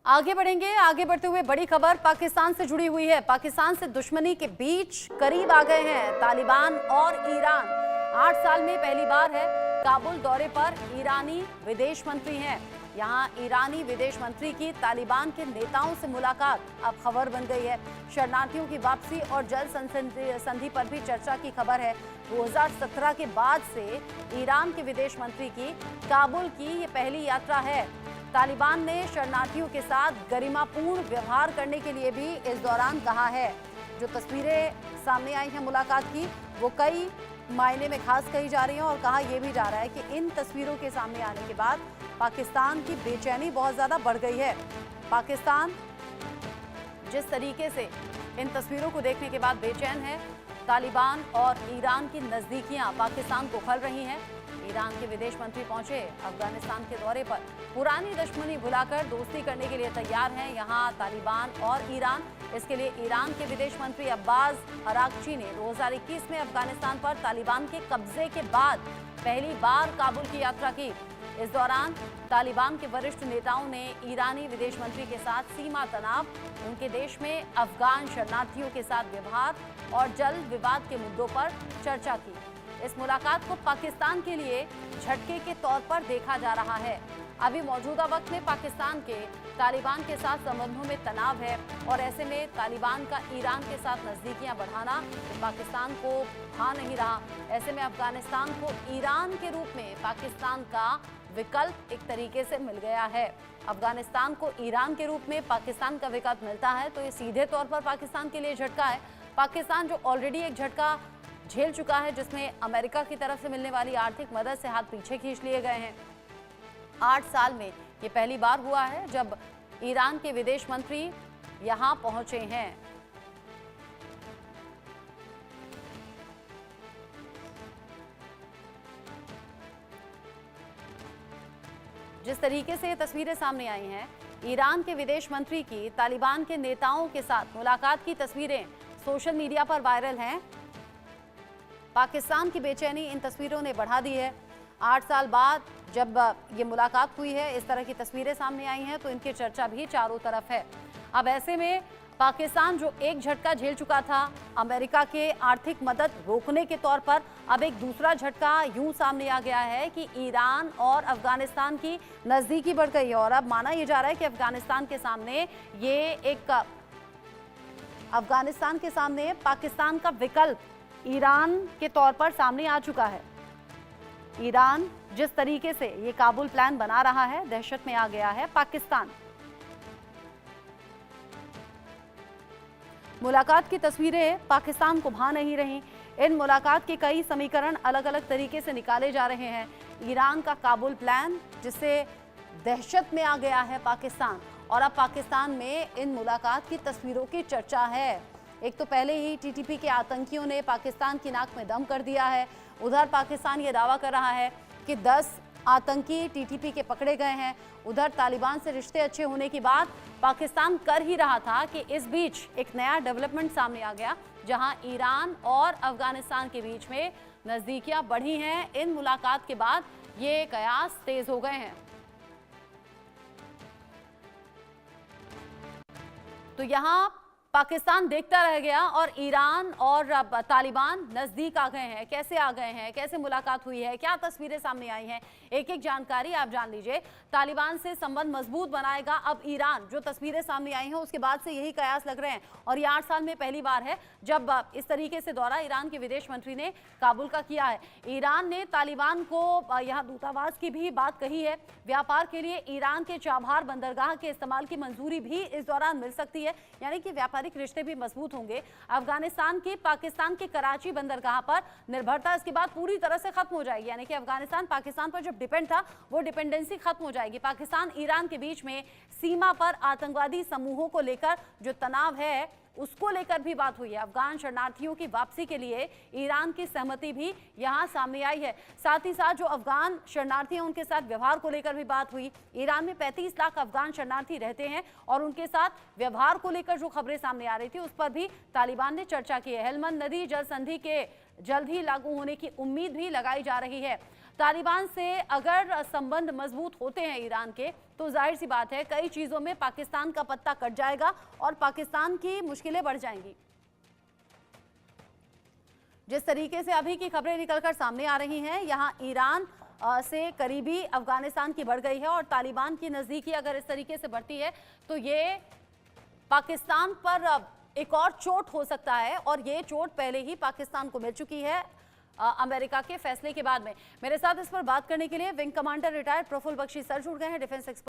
आगे बढ़ेंगे। आगे बढ़ते हुए बड़ी खबर पाकिस्तान से जुड़ी हुई है। पाकिस्तान से दुश्मनी के बीच करीब आ गए हैं तालिबान और ईरान। 8 साल में पहली बार है काबुल दौरे पर ईरानी विदेश मंत्री हैं। यहां ईरानी विदेश मंत्री की तालिबान के नेताओं से मुलाकात अब खबर बन गई है। शरणार्थियों की वापसी और जल संधि पर भी चर्चा की खबर है। 2017 के बाद से ईरान के विदेश मंत्री की काबुल की ये पहली यात्रा है। तालिबान ने शरणार्थियों के साथ गरिमापूर्ण व्यवहार करने के लिए भी इस दौरान कहा है। जो तस्वीरें सामने आई हैं मुलाकात की, वो कई मायने में खास कही जा रही हैं और कहा यह भी जा रहा है कि इन तस्वीरों के सामने आने के बाद पाकिस्तान की बेचैनी बहुत ज़्यादा बढ़ गई है। पाकिस्तान जिस तरीके से इन तस्वीरों को देखने के बाद बेचैन है, तालिबान और ईरान की नज़दीकियां पाकिस्तान को खल रही हैं। ईरान के विदेश मंत्री पहुंचे अफगानिस्तान के दौरे पर, पुरानी दुश्मनी भुलाकर दोस्ती करने के लिए तैयार हैं यहां तालिबान और ईरान। इसके लिए ईरान के विदेश मंत्री अब्बास अरागची ने 2021 में अफगानिस्तान पर तालिबान के कब्जे के बाद पहली बार काबुल की यात्रा की। इस दौरान तालिबान के वरिष्ठ नेताओं ने ईरानी विदेश मंत्री के साथ सीमा तनाव, उनके देश में अफगान शरणार्थियों के साथ व्यवहार और जल विवाद के मुद्दों पर चर्चा की। इस मुलाकात को पाकिस्तान के लिए झटके के तौर पर देखा जा रहा है। अभी मौजूदा वक्त में पाकिस्तान के तालिबान के साथ संबंधों में तनाव है और ऐसे में तालिबान का ईरान के साथ नज़दीकियां बढ़ाना पाकिस्तान को भा नहीं रहा। ऐसे में अफगानिस्तान को ईरान के रूप में पाकिस्तान का विकल्प एक तरीके से मिल गया है। अफगानिस्तान को ईरान के रूप में पाकिस्तान का विकल्प मिलता है तो ये सीधे तौर पर पाकिस्तान के लिए झटका है। पाकिस्तान जो ऑलरेडी एक झटका झेल चुका है, जिसमें अमेरिका की तरफ से मिलने वाली आर्थिक मदद से हाथ पीछे खींच लिए गए हैं। 8 साल में ये पहली बार हुआ है जब ईरान के विदेश मंत्री यहां पहुंचे हैं। जिस तरीके से ये तस्वीरें सामने आई हैं, ईरान के विदेश मंत्री की तालिबान के नेताओं के साथ मुलाकात की तस्वीरें सोशल मीडिया पर वायरल हैं। पाकिस्तान की बेचैनी इन तस्वीरों ने बढ़ा दी है। 8 साल बाद जब ये मुलाकात हुई है, इस तरह की तस्वीरें सामने आई हैं तो इनकी चर्चा भी चारों तरफ है। अब ऐसे में पाकिस्तान जो एक झटका झेल चुका था अमेरिका के आर्थिक मदद रोकने के तौर पर, अब एक दूसरा झटका यूं सामने आ गया है कि ईरान और अफगानिस्तान की नज़दीकी बढ़ गई है और अब माना यह जा रहा है कि अफगानिस्तान के सामने पाकिस्तान का विकल्प ईरान के तौर पर सामने आ चुका है। ईरान जिस तरीके से ये काबुल प्लान बना रहा है, दहशत में आ गया है पाकिस्तान। मुलाकात की तस्वीरें पाकिस्तान को भा नहीं रही। इन मुलाकात के कई समीकरण अलग अलग तरीके से निकाले जा रहे हैं। ईरान का काबुल प्लान जिससे दहशत में आ गया है पाकिस्तान, और अब पाकिस्तान में इन मुलाकात की तस्वीरों की चर्चा है। एक तो पहले ही टीटीपी के आतंकियों ने पाकिस्तान की नाक में दम कर दिया है। उधर पाकिस्तान ये दावा कर रहा है कि 10 आतंकी टीटीपी के पकड़े गए हैं। उधर तालिबान से रिश्ते अच्छे होने की बात पाकिस्तान कर ही रहा था कि इस बीच एक नया डेवलपमेंट सामने आ गया, जहां ईरान और अफगानिस्तान के बीच में नज़दीकियां बढ़ी हैं। इन मुलाकात के बाद ये कयास तेज हो गए हैं। तो यहां पाकिस्तान देखता रह गया और ईरान और तालिबान नज़दीक आ गए हैं। कैसे आ गए हैं, कैसे मुलाकात हुई है, क्या तस्वीरें सामने आई हैं, एक एक जानकारी आप जान लीजिए। तालिबान से संबंध मजबूत बनाएगा अब ईरान। जो तस्वीरें सामने आई हैं उसके बाद से यही कयास लग रहे हैं और ये 8 साल में पहली बार है जब इस तरीके से दौरा ईरान के विदेश मंत्री ने काबुल का किया है। ईरान ने तालिबान को यहाँ दूतावास की भी बात कही है। व्यापार के लिए ईरान के चाबहार बंदरगाह के इस्तेमाल की मंजूरी भी इस दौरान मिल सकती है, यानी कि व्यापारिक रिश्ते भी मजबूत होंगे। अफगानिस्तान की पाकिस्तान के कराची बंदरगाह पर निर्भरता इसके बाद पूरी तरह से खत्म हो जाएगी, यानी कि अफगानिस्तान पाकिस्तान पर जब डिपेंड था वो डिपेंडेंसी खत्म हो जाएगी। पाकिस्तान ईरान के बीच में सीमा पर आतंकवादी समूहों को लेकर जो तनाव है उसको लेकर भी बात हुई है। अफगान शरणार्थियों की वापसी के लिए ईरान की सहमति भी यहां सामने आई है। साथ ही साथ जो अफगान शरणार्थी हैं उनके साथ व्यवहार को लेकर भी बात हुई। ईरान में 35 लाख अफगान शरणार्थी रहते हैं और उनके साथ व्यवहार को लेकर जो खबरें सामने आ रही थी उस पर भी तालिबान ने चर्चा की है। हेलमंद नदी जल संधि के जल्द ही लागू होने की उम्मीद भी लगाई जा रही है। तालिबान से अगर संबंध मजबूत होते हैं ईरान के, तो जाहिर सी बात है कई चीजों में पाकिस्तान का पत्ता कट जाएगा और पाकिस्तान की मुश्किलें बढ़ जाएंगी। जिस तरीके से अभी की खबरें निकलकर सामने आ रही हैं, यहां ईरान से करीबी अफगानिस्तान की बढ़ गई है और तालिबान की नजदीकी अगर इस तरीके से बढ़ती है तो ये पाकिस्तान पर एक और चोट हो सकता है, और ये चोट पहले ही पाकिस्तान को मिल चुकी है अमेरिका के फैसले के बाद में। मेरे साथ इस पर बात करने के लिए wing commander retired Prafull Bakshi sir जुड़ गए हैं, डिफेंस एक्सपर्ट।